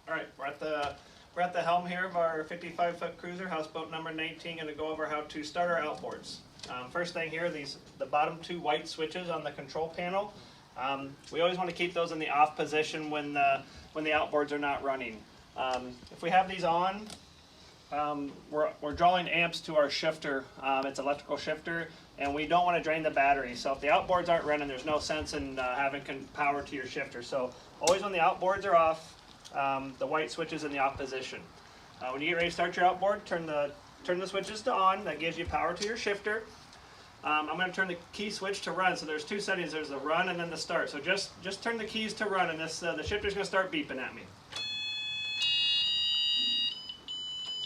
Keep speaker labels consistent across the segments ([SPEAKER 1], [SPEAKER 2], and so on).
[SPEAKER 1] All right, we're at the helm here of our 55-foot cruiser, houseboat number 19. Going to go over how to start our outboards. First thing here, the bottom two white switches on the control panel. We always want to keep those in the off position when the outboards are not running. If we have these on, we're drawing amps to our shifter. It's an electrical shifter, and we don't want to drain the battery. So if the outboards aren't running, there's no sense in having power to your shifter. So always when the outboards are off, the white switch is in the off position. When you get ready to start your outboard, turn the switches to on. That gives you power to your shifter. I'm going to turn the key switch to run. So there's two settings. There's the run and then the start. So just turn the keys to run, and this the shifter's going to start beeping at me.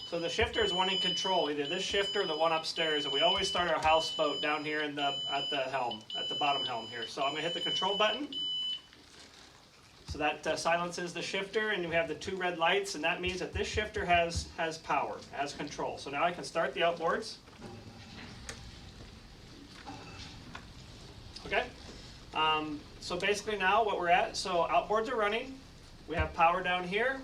[SPEAKER 1] So the shifter is wanting control, either this shifter or the one upstairs, and we always start our houseboat down here at the helm, at the bottom helm here. So I'm going to hit the control button. So that silences the shifter, and we have the two red lights, and that means that this shifter has power, has control. So now I can start the outboards. Okay. So basically now what we're at, so outboards are running. We have power down here.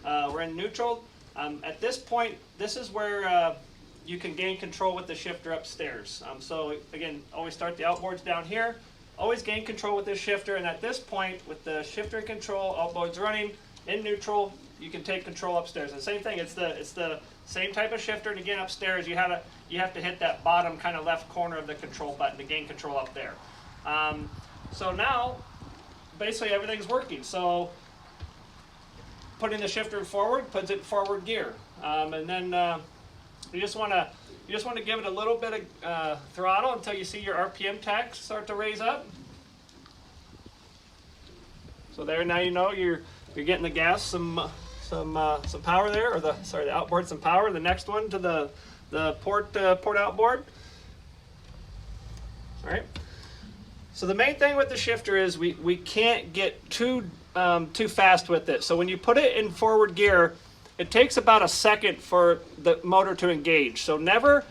[SPEAKER 1] We're in neutral. At this point, this is where you can gain control with the shifter upstairs. So again, always start the outboards down here. Always gain control with this shifter, and at this point, with the shifter in control, outboards running, in neutral, you can take control upstairs. And same thing, it's the same type of shifter, and again upstairs, you have to hit that bottom kind of left corner of the control button to gain control up there. So now, basically everything's working. So putting the shifter forward puts it in forward gear, and then you just want to give it a little bit of throttle until you see your RPM tach start to raise up. So there, now you know you're getting the gas some power there, or the outboard some power. The next one to the port outboard. All right. So the main thing with the shifter is we can't get too fast with it. So when you put it in forward gear, it takes about a second for the motor to engage. So never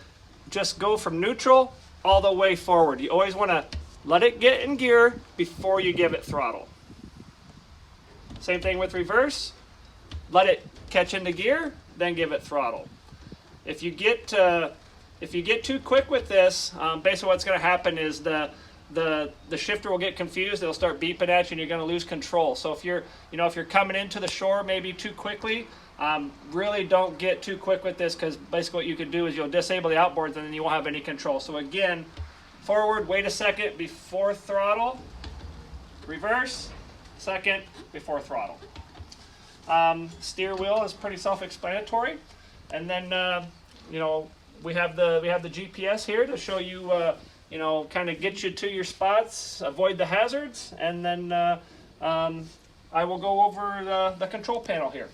[SPEAKER 1] just go from neutral all the way forward. You always want to let it get in gear before you give it throttle. Same thing with reverse. Let it catch into gear, then give it throttle. If you get too quick with this, basically what's going to happen is the shifter will get confused. It'll start beeping at you, and you're going to lose control. So if you're coming into the shore maybe too quickly, really don't get too quick with this, because basically what you can do is you'll disable the outboards and then you won't have any control. So again, forward, wait a second before throttle. Reverse, second before throttle. Steer wheel is pretty self-explanatory, and then we have the GPS here to show you. Kind of get you to your spots, avoid the hazards, and then I will go over the control panel here.